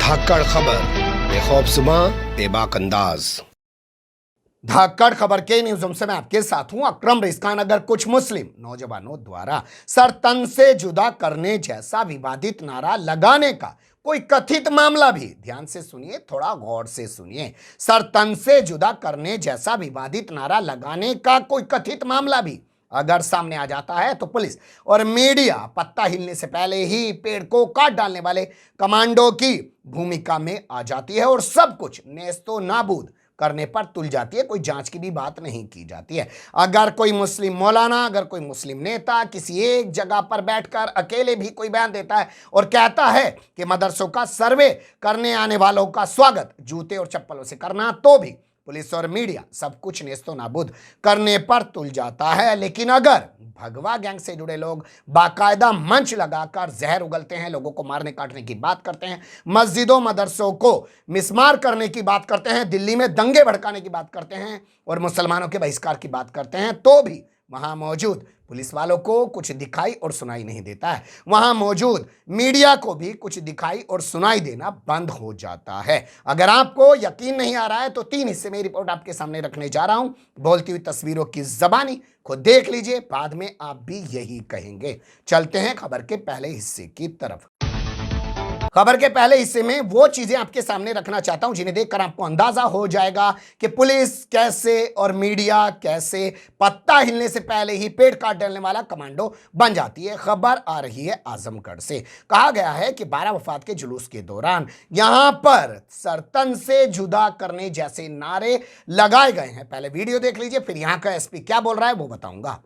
धाकड़ खबर बेखौफसुमा बेबाक अंदाज। धाकड़ खबर के न्यूज़ से मैं आपके साथ हूं अकरम रिजकान। अगर कुछ मुस्लिम नौजवानों द्वारा सर तन से जुदा करने जैसा विवादित नारा लगाने का कोई कथित मामला भी, ध्यान से सुनिए, थोड़ा गौर से सुनिए, सर तन से जुदा करने जैसा विवादित नारा लगाने का कोई कथित मामला भी अगर सामने आ जाता है तो पुलिस और मीडिया पत्ता हिलने से पहले ही पेड़ को काट डालने वाले कमांडो की भूमिका में आ जाती है और सब कुछ नेस्तो नाबूद करने पर तुल जाती है। कोई जांच की भी बात नहीं की जाती है। अगर कोई मुस्लिम मौलाना, अगर कोई मुस्लिम नेता किसी एक जगह पर बैठकर अकेले भी कोई बयान देता है और कहता है कि मदरसों का सर्वे करने आने वालों का स्वागत जूते और चप्पलों से करना, तो भी पुलिस और मीडिया सब कुछ नेस्तो नाबूद करने पर तुल जाता है। लेकिन अगर भगवा गैंग से जुड़े लोग बाकायदा मंच लगाकर जहर उगलते हैं, लोगों को मारने काटने की बात करते हैं, मस्जिदों मदरसों को मिसमार करने की बात करते हैं, दिल्ली में दंगे भड़काने की बात करते हैं और मुसलमानों के बहिष्कार की बात करते हैं, तो भी वहां मौजूद पुलिस वालों को कुछ दिखाई और सुनाई नहीं देता है। वहां मौजूद मीडिया को भी कुछ दिखाई और सुनाई देना बंद हो जाता है। अगर आपको यकीन नहीं आ रहा है तो 3 हिस्से में रिपोर्ट आपके सामने रखने जा रहा हूं, बोलती हुई तस्वीरों की जबानी खुद देख लीजिए, बाद में आप भी यही कहेंगे। चलते हैं खबर के पहले हिस्से की तरफ। खबर के पहले हिस्से में वो चीजें आपके सामने रखना चाहता हूं जिन्हें देखकर आपको अंदाजा हो जाएगा कि पुलिस कैसे और मीडिया कैसे पत्ता हिलने से पहले ही पेड़ काट डालने वाला कमांडो बन जाती है। खबर आ रही है आजमगढ़ से। कहा गया है कि 12 वफात के जुलूस के दौरान यहां पर सरतन से जुदा करने जैसे नारे लगाए गए हैं। पहले वीडियो देख लीजिए, फिर यहां का एसपी क्या बोल रहा है वो बताऊंगा।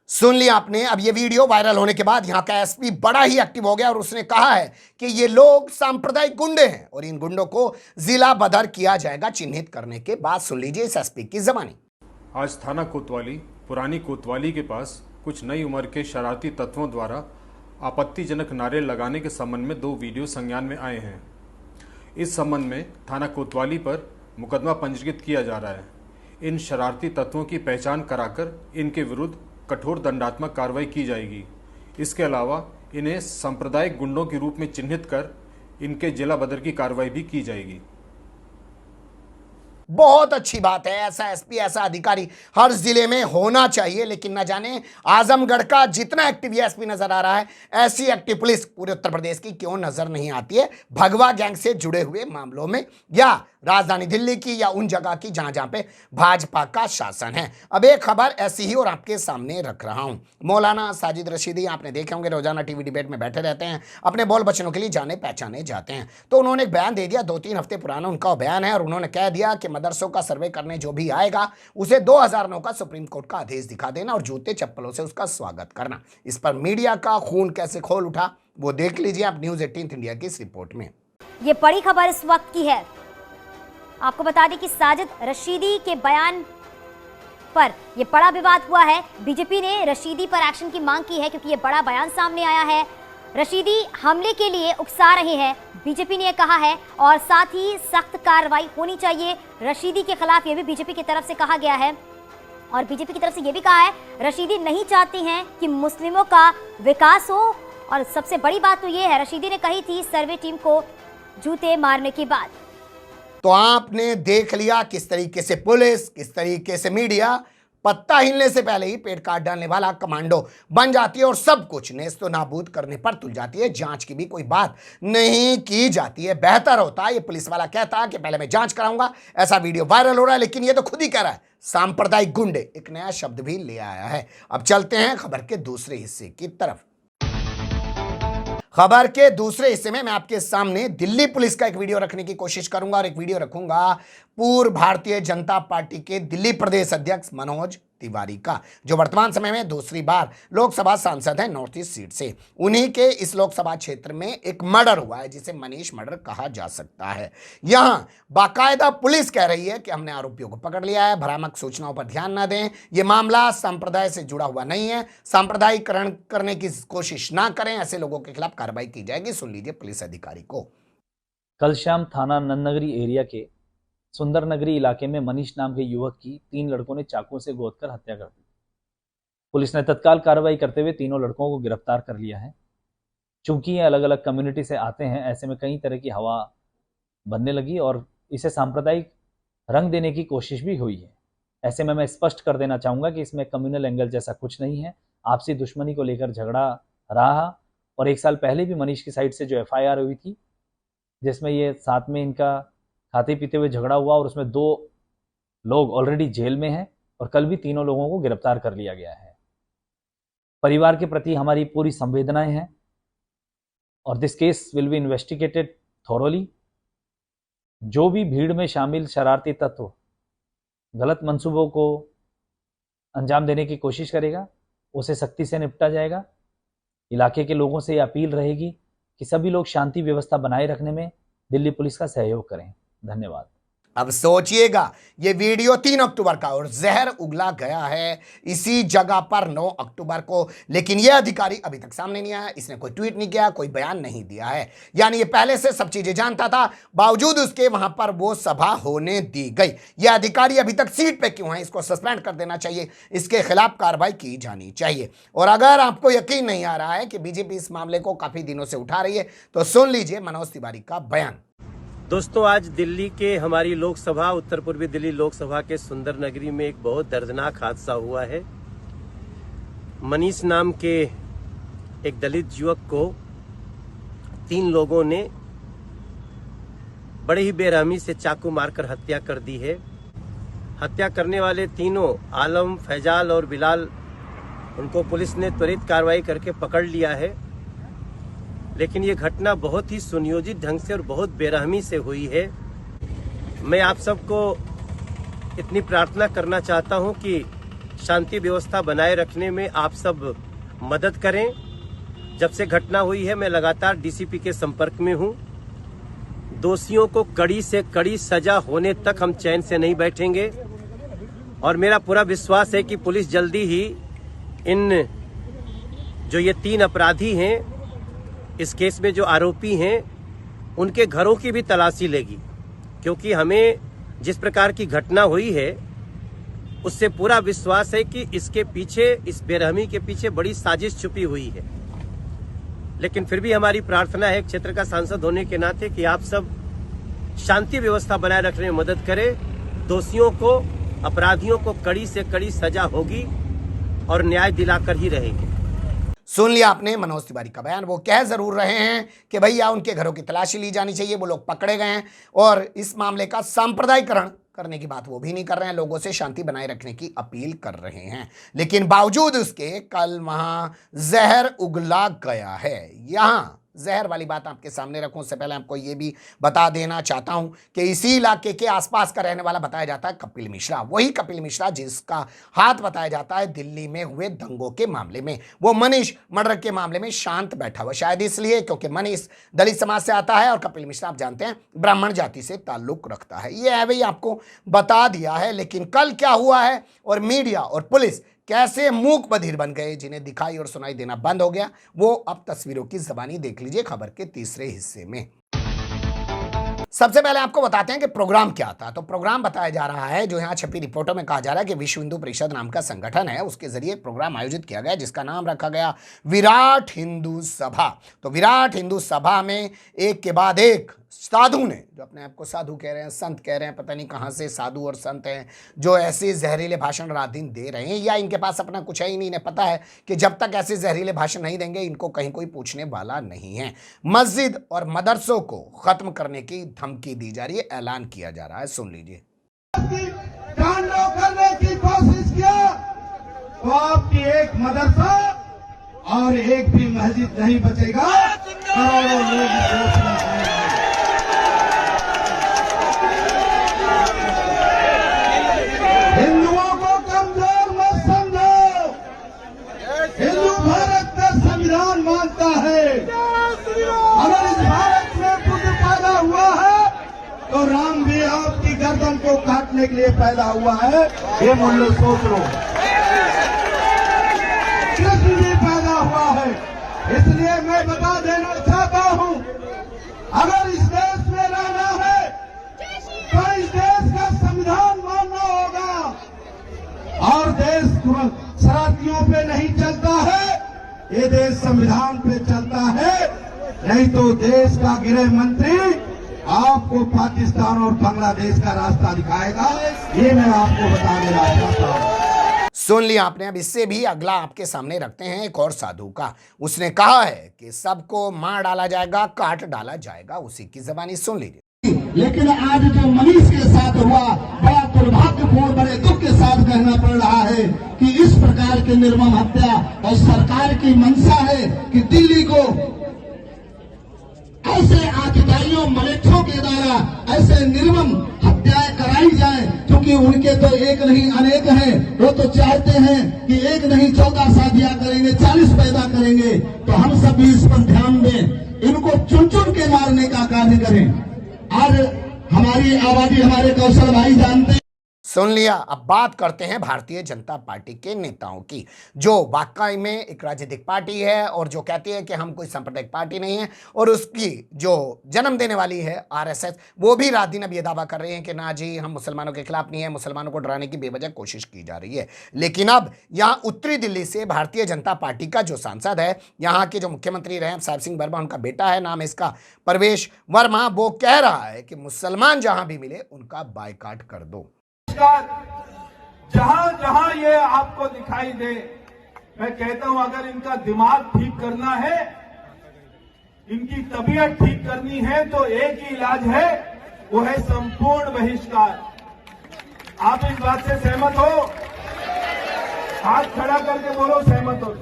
सुन लिया आपने। अब ये वीडियो वायरल होने के बाद यहाँ का एसपी बड़ा ही एक्टिव हो गया और उसने कहा है कि ये लोग सांप्रदायिक गुंडे हैं और इन गुंडों को जिला बदर किया जाएगा। चिन्हित करने के बाद सुन लीजिए इस एसपी की जबानी। आज थाना कोतवाली, पुरानी कोतवाली के पास कुछ नई उम्र के शरारती तत्वों द्वारा आपत्तिजनक नारे लगाने के संबंध में 2 वीडियो संज्ञान में आए हैं। इस संबंध में थाना कोतवाली पर मुकदमा पंजीकृत किया जा रहा है। इन शरारती तत्वों की पहचान कराकर इनके विरुद्ध कठोर दंडात्मक कार्रवाई की जाएगी। इसके अलावा इन्हें सांप्रदायिक गुंडों के रूप में चिन्हित कर इनके जिला बदर की कार्रवाई भी की जाएगी। बहुत अच्छी बात है। ऐसा एसपी, ऐसा अधिकारी हर जिले में होना चाहिए। लेकिन न जाने आजमगढ़ का जितना एक्टिव ये एसपी नजर आ रहा है, ऐसी एक्टिव पुलिस पूरे उत्तर प्रदेश की क्यों नजर नहीं आती है भगवा गैंग से जुड़े हुए मामलों में, या राजधानी दिल्ली की, या उन जगह की जहां जहां पे भाजपा का शासन है। अब एक खबर ऐसी ही और आपके सामने रख रहा हूं। मौलाना साजिद रशीदी, आपने देखे होंगे, रोजाना टीवी डिबेट में बैठे रहते हैं, अपने बोल बचनों के लिए जाने पहचाने जाते हैं। तो उन्होंने एक बयान दे दिया, 2-3 हफ्ते पुराना उनका बयान है, और उन्होंने कह दिया कि मदरसों का सर्वे करने जो भी आएगा उसे 2009 का सुप्रीम कोर्ट का आदेश दिखा देना और जूते चप्पलों से उसका स्वागत करना। इस पर मीडिया का खून कैसे खोल उठा वो देख लीजिए आप न्यूज़ 18 इंडिया की इस रिपोर्ट में। ये बड़ी खबर इस वक्त की है। आपको बता दें कि साजिद रशीदी के बयान पर यह बड़ा विवाद हुआ है। बीजेपी ने रशीदी पर एक्शन की मांग की है क्योंकि यह बड़ा बयान सामने आया है। रशीदी हमले के लिए उकसा रहे हैं, बीजेपी ने कहा है, और साथ ही सख्त कार्रवाई होनी चाहिए रशीदी के खिलाफ, यह भी बीजेपी की तरफ से कहा गया है। और बीजेपी की तरफ से यह भी कहा है रशीदी नहीं चाहती हैं कि मुस्लिमों का विकास हो। और सबसे बड़ी बात तो यह है, रशीदी ने कही थी सर्वे टीम को जूते मारने की बात। तो आपने देख लिया किस तरीके से पुलिस, किस तरीके से मीडिया पत्ता हिलने से पहले ही पेड़ काट डालने वाला कमांडो बन जाती है और सब कुछ नेस्तो नाबूद करने पर तुल जाती है। जांच की भी कोई बात नहीं की जाती है। बेहतर होता है ये पुलिस वाला कहता कि पहले मैं जांच कराऊंगा, ऐसा वीडियो वायरल हो रहा है, लेकिन ये तो खुद ही कह रहा है सांप्रदायिक गुंडे, एक नया शब्द भी ले आया है। अब चलते हैं खबर के दूसरे हिस्से की तरफ। खबर के दूसरे हिस्से में मैं आपके सामने दिल्ली पुलिस का एक वीडियो रखने की कोशिश करूंगा और एक वीडियो रखूंगा पूर्व भारतीय जनता पार्टी के दिल्ली प्रदेश अध्यक्ष मनोज तिवारी का, जो वर्तमान समय में दूसरी बार लोकसभा सांसद हैं नॉर्थ ईस्ट सीट से। उन्हीं के इस लोकसभा क्षेत्र में एक मर्डर हुआ है जिसे मनीष मर्डर कहा जा सकता है। यहां बाकायदा पुलिस कह रही है कि हमने आरोपियों को पकड़ लिया है, भ्रामक सूचनाओं पर ध्यान न दें, यह मामला संप्रदाय से जुड़ा हुआ नहीं है, सांप्रदायिकरण करने की कोशिश ना करें, ऐसे लोगों के खिलाफ कार्रवाई की जाएगी। सुन लीजिए पुलिस अधिकारी को। कल शाम थाना नंदनगरी एरिया के सुंदर नगरी इलाके में मनीष नाम के युवक की 3 लड़कों ने चाकू से गोदकर हत्या कर दी। पुलिस ने तत्काल कार्रवाई करते हुए तीनों लड़कों को गिरफ्तार कर लिया है। चूंकि ये अलग अलग कम्युनिटी से आते हैं, ऐसे में कई तरह की हवा बनने लगी और इसे सांप्रदायिक रंग देने की कोशिश भी हुई है। ऐसे में मैं स्पष्ट कर देना चाहूँगा कि इसमें कम्युनल एंगल जैसा कुछ नहीं है। आपसी दुश्मनी को लेकर झगड़ा रहा और 1 साल पहले भी मनीष की साइड से जो FIR हुई थी, जिसमें ये साथ में इनका खाते पीते हुए झगड़ा हुआ और उसमें 2 लोग ऑलरेडी जेल में हैं और कल भी तीनों लोगों को गिरफ्तार कर लिया गया है। परिवार के प्रति हमारी पूरी संवेदनाएं हैं और this case will be investigated thoroughly. जो भी भीड़ में शामिल शरारती तत्व गलत मंसूबों को अंजाम देने की कोशिश करेगा, उसे सख्ती से निपटा जाएगा। इलाके के लोगों से ये अपील रहेगी कि सभी लोग शांति व्यवस्था बनाए रखने में दिल्ली पुलिस का सहयोग करें। धन्यवाद। अब सोचिएगा, ये वीडियो 3 अक्टूबर का और जहर उगला गया है इसी जगह पर 9 अक्टूबर को, लेकिन ये अधिकारी अभी तक सामने नहीं आया। इसने कोई ट्वीट नहीं किया, कोई बयान नहीं दिया है। यानी ये पहले से सब चीजें जानता था, बावजूद उसके वहां पर वो सभा होने दी गई। ये अधिकारी अभी तक सीट पे क्यों है? इसको सस्पेंड कर देना चाहिए, इसके खिलाफ कार्रवाई की जानी चाहिए। और अगर आपको यकीन नहीं आ रहा है कि बीजेपी इस मामले को काफी दिनों से उठा रही है, तो सुन लीजिए मनोज तिवारी का बयान। दोस्तों, आज दिल्ली के हमारी लोकसभा, उत्तर पूर्वी दिल्ली लोकसभा के सुंदर नगरी में एक बहुत दर्दनाक हादसा हुआ है। मनीष नाम के एक दलित युवक को 3 लोगों ने बड़े ही बेरहमी से चाकू मारकर हत्या कर दी है। हत्या करने वाले तीनों आलम, फैजाल और बिलाल, उनको पुलिस ने त्वरित कार्रवाई करके पकड़ लिया है। लेकिन ये घटना बहुत ही सुनियोजित ढंग से और बहुत बेरहमी से हुई है। मैं आप सबको इतनी प्रार्थना करना चाहता हूं कि शांति व्यवस्था बनाए रखने में आप सब मदद करें। जब से घटना हुई है मैं लगातार DCP के संपर्क में हूं। दोषियों को कड़ी से कड़ी सजा होने तक हम चैन से नहीं बैठेंगे और मेरा पूरा विश्वास है कि पुलिस जल्दी ही इन जो ये 3 अपराधी हैं, इस केस में जो आरोपी हैं, उनके घरों की भी तलाशी लेगी, क्योंकि हमें जिस प्रकार की घटना हुई है उससे पूरा विश्वास है कि इसके पीछे, इस बेरहमी के पीछे बड़ी साजिश छुपी हुई है। लेकिन फिर भी हमारी प्रार्थना है क्षेत्र का सांसद होने के नाते कि आप सब शांति व्यवस्था बनाए रखने में मदद करें। दोषियों को, अपराधियों को कड़ी से कड़ी सजा होगी और न्याय दिलाकर ही रहेंगे। सुन लिया आपने मनोज तिवारी का बयान। वो कह जरूर रहे हैं कि भैया उनके घरों की तलाशी ली जानी चाहिए, वो लोग पकड़े गए हैं और इस मामले का सांप्रदायिकरण करने की बात वो भी नहीं कर रहे हैं, लोगों से शांति बनाए रखने की अपील कर रहे हैं। लेकिन बावजूद उसके कल वहां जहर उगला गया है। यहां जहर वाली बात आपके सामने रखूं उससे पहले आपको यह भी बता देना चाहता हूं कि इसी इलाके के आसपास का रहने वाला बताया जाता है कपिल मिश्रा। वही कपिल मिश्रा जिसका हाथ बताया जाता है दिल्ली में हुए दंगों के मामले में। वो मनीष मर्डर के मामले में शांत बैठा हुआ, शायद इसलिए क्योंकि मनीष दलित समाज से आता है और कपिल मिश्रा आप जानते हैं ब्राह्मण जाति से ताल्लुक रखता है। ये है भाई, आपको बता दिया है। लेकिन कल क्या हुआ है और मीडिया और पुलिस कैसे मूक बधिर बन गए, जिन्हें दिखाई और सुनाई देना बंद हो गया, वो अब तस्वीरों की ज़बानी देख लीजिए खबर के तीसरे हिस्से में। सबसे पहले आपको बताते हैं कि प्रोग्राम क्या था। तो प्रोग्राम बताया जा रहा है, जो यहाँ छपी रिपोर्टों में कहा जा रहा है कि विश्व हिंदू परिषद नाम का संगठन है, उसके जरिए प्रोग्राम आयोजित किया गया जिसका नाम रखा गया विराट हिंदू सभा। तो विराट हिंदू सभा में एक के बाद एक साधु ने, जो अपने आप को साधु कह रहे हैं, संत कह रहे हैं, पता नहीं कहाँ से साधु और संत हैं, जो ऐसे जहरीले भाषण रात दिन दे रहे हैं, या इनके पास अपना कुछ है ही नहीं। इन्हें पता है कि जब तक ऐसे जहरीले भाषण नहीं देंगे इनको कहीं कोई पूछने वाला नहीं है। मस्जिद और मदरसों को खत्म करने की धमकी दी जा रही है, ऐलान किया जा रहा है। सुन लीजिए। करने की कोशिश किया तो आपकी एक मदरसा और एक भी मस्जिद नहीं बचेगा। करोड़ों लोग हिंदुओं को कमजोर मत समझो। हिंदू भारत का संविधान मानता है। अगर इस भारत में बुद्ध पैदा हुआ है तो राम भी आपकी गर्दन को काटने के लिए पैदा हुआ है। ये मुल्ले सोच लो। कृष्ण भी पैदा हुआ है। इसलिए मैं बता देना चाहता हूं, अगर इस देश में रहना है तो इस देश ये देश संविधान पे चलता है, नहीं तो देश का गृह मंत्री आपको पाकिस्तान और बांग्लादेश का रास्ता दिखाएगा। ये मैं आपको बता देना चाहता हूँ। सुन लिया आपने। अब इससे भी अगला आपके सामने रखते हैं एक और साधु का। उसने कहा है कि सबको मार डाला जाएगा, काट डाला जाएगा। उसी की जबानी सुन लीजिए। लेकिन आज जो मनीष के साथ हुआ, बड़ा दुर्भाग्यपूर्ण, बड़े दुख के साथ कहना पड़ रहा है कि इस प्रकार की निर्मम हत्या, और सरकार की मंशा है कि दिल्ली को ऐसे आतताइयों मलेच्छों के द्वारा ऐसे निर्मम हत्याएं कराई जाए, क्योंकि उनके तो एक नहीं अनेक हैं। वो तो चाहते हैं कि एक नहीं 14 शादियां करेंगे, 40 पैदा करेंगे। तो हम सब भी इस पर ध्यान दें, इनको चुन चुन के मारने का कार्य करें। आज हमारी आबादी, हमारे कौशल भाई जानते हैं। सुन लिया। अब बात करते हैं भारतीय जनता पार्टी के नेताओं की, जो वाकई में एक राजनीतिक पार्टी है और जो कहती है कि हम कोई सांप्रदायिक पार्टी नहीं है, और उसकी जो जन्म देने वाली है आरएसएस, वो भी रात दिन अब ये दावा कर रहे हैं कि ना जी हम मुसलमानों के खिलाफ नहीं है, मुसलमानों को डराने की बेवजह कोशिश की जा रही है। लेकिन अब यहाँ उत्तरी दिल्ली से भारतीय जनता पार्टी का जो सांसद है, यहाँ के जो मुख्यमंत्री रहे साहिब सिंह वर्मा, उनका बेटा है, नाम इसका परवेश वर्मा, वो कह रहा है कि मुसलमान जहां भी मिले उनका बायकॉट कर दो। जहां जहां ये आपको दिखाई दे, मैं कहता हूं अगर इनका दिमाग ठीक करना है, इनकी तबीयत ठीक करनी है, तो एक ही इलाज है, वो है संपूर्ण बहिष्कार। आप इस बात से सहमत हो? हाथ खड़ा करके बोलो सहमत हो,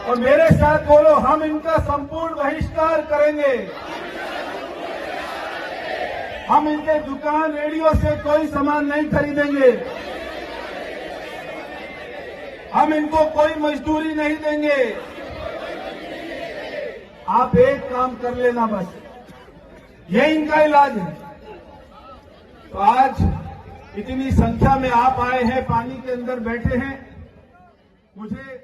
और मेरे साथ बोलो हम इनका संपूर्ण बहिष्कार करेंगे। हम इनके दुकान रेडियो से कोई सामान नहीं खरीदेंगे, हम इनको कोई मजदूरी नहीं देंगे। आप एक काम कर लेना बस, ये इनका इलाज है। तो आज इतनी संख्या में आप आए हैं, पानी के अंदर बैठे हैं, मुझे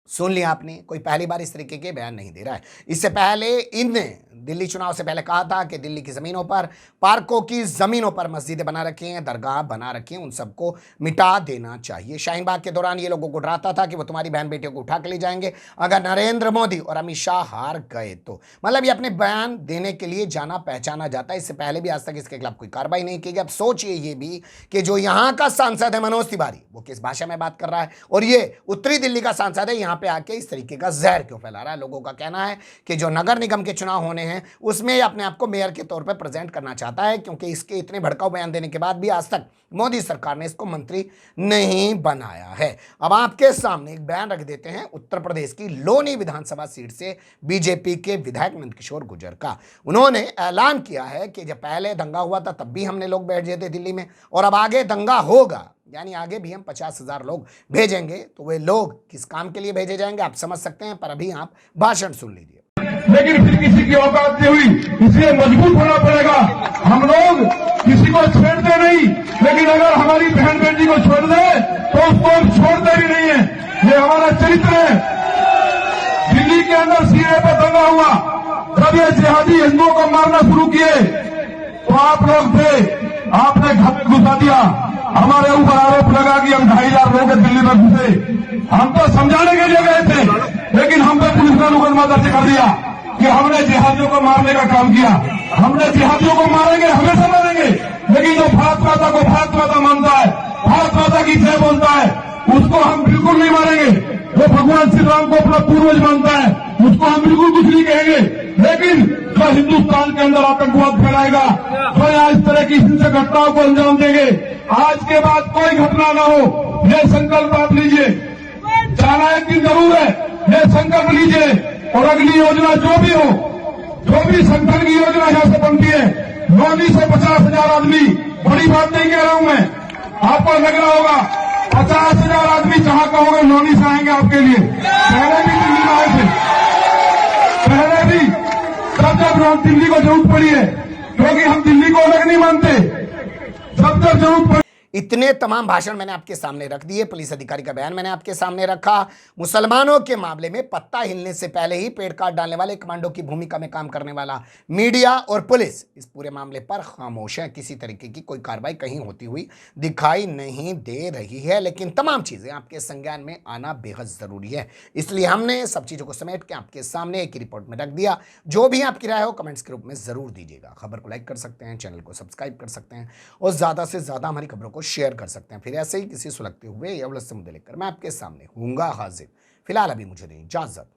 सुन लिया आपने। कोई पहली बार इस तरीके के बयान नहीं दे रहा है। इससे पहले इनने दिल्ली चुनाव से पहले कहा था कि दिल्ली की ज़मीनों पर, पार्कों की ज़मीनों पर मस्जिदें बना रखी हैं, दरगाह बना रखी हैं, उन सबको मिटा देना चाहिए। शाहीन बाग के दौरान ये लोगों को डराता था कि वो तुम्हारी बहन बेटियों को उठा के ले जाएंगे अगर नरेंद्र मोदी और अमित शाह हार गए तो। मतलब ये अपने बयान देने के लिए जाना पहचाना जाता है। इससे पहले भी आज तक इसके खिलाफ कोई कार्रवाई नहीं की गई। अब सोचिए ये भी कि जो यहाँ का सांसद है मनोज तिवारी, वो किस भाषा में बात कर रहा है, और ये उत्तरी दिल्ली का सांसद है, यहाँ पे आके इस तरीके का जहर क्यों फैला रहा है। लोगों का कहना है कि जो नगर निगम के चुनाव होने हैं उसमें अपने आप को मेयर के तौर पर प्रेजेंट करना चाहता है, क्योंकि इसके इतने भड़काऊ बयान देने के बाद भी आज तक मोदी सरकार ने इसको मंत्री नहीं बनाया है। अब आपके सामने एक बयान रख देते हैं उत्तर प्रदेश की लोनी विधानसभा सीट से बीजेपी के विधायक नंदकिशोर गुर्जर का। उन्होंने ऐलान किया है कि जब पहले दंगा हुआ था तब भी हमने लोग बैठ जाते दिल्ली में, और अब आगे दंगा होगा, यानी आगे भी हम 50,000 लोग भेजेंगे। तो वे लोग किस काम के लिए भेजे जाएंगे आप समझ सकते हैं, पर अभी आप भाषण सुन लीजिए। लेकिन फिर किसी की औकात नहीं हुई, इसलिए मजबूत होना पड़ेगा। हम लोग किसी को छेड़ते नहीं, लेकिन अगर हमारी बहन बेटी को छोड़ दे तो उसको हम छोड़ते भी नहीं है। ये हमारा चरित्र है। दिल्ली के अंदर सीए पर दंगा हुआ, जब ये जिहादी हिंदुओं को मारना शुरू किए तो आप लोग थे, आपने घर में घुसा दिया। हमारे ऊपर आरोप लगा कि हम 2,500 लोग दिल्ली में घुसे। हम तो समझाने के लिए गए थे, लेकिन हम पे पुलिस ने मुकदमा दर्ज कर दिया कि हमने जिहादियों को मारने का काम किया। हमने जिहादियों को मारेंगे, हमेशा मारेंगे, लेकिन जो भारत माता को भारत माता मानता है, भारत माता की जय बोलता है, उसको हम बिल्कुल नहीं मारेंगे। जो भगवान श्री राम को अपना पूर्वज मानता है, उसको हम बिल्कुल कुछ नहीं कहेंगे। लेकिन जो हिंदुस्तान के अंदर आतंकवाद फैलाएगा, जो यहाँ इस तरह की हिंसक घटनाओं को अंजाम देंगे, आज के बाद कोई घटना न हो, ये संकल्प आप लीजिए। जाना एक दिन जरूर है, ये संकल्प लीजिए। और अगली योजना जो भी हो, जो भी संगठन की योजना यहाँ से बनती है, 9 से 50,000 आदमी, बड़ी बात नहीं कह रहा हूं मैं, आपको लग रहा होगा 50,000 आदमी जहां कहोगे नौनी से आएंगे आपके लिए। पहले भी दिल्ली में आए थे, पहले भी जब दिल्ली को जरूरत पड़ी है, क्योंकि हम दिल्ली को अलग नहीं मानते, जब जरूरत पड़ी। इतने तमाम भाषण मैंने आपके सामने रख दिए, पुलिस अधिकारी का बयान मैंने आपके सामने रखा। मुसलमानों के मामले में पत्ता हिलने से पहले ही पेड़ काट डालने वाले कमांडो की भूमिका में काम करने वाला मीडिया और पुलिस इस पूरे मामले पर खामोश है। किसी तरीके की कोई कार्रवाई कहीं होती हुई दिखाई नहीं दे रही है, लेकिन तमाम चीजें आपके संज्ञान में आना बेहद जरूरी है। इसलिए हमने सब चीजों को समेट के आपके सामने एक रिपोर्ट में रख दिया। जो भी आपकी राय हो कमेंट्स के रूप में जरूर दीजिएगा। खबर को लाइक कर सकते हैं, चैनल को सब्सक्राइब कर सकते हैं और ज्यादा से ज्यादा हमारी खबरों को शेयर कर सकते हैं। फिर ऐसे ही किसी सुलगते हुए या उलझते मुद्दे लेकर मैं आपके सामने हूंगा हाजिर। फिलहाल अभी मुझे दें इजाजत।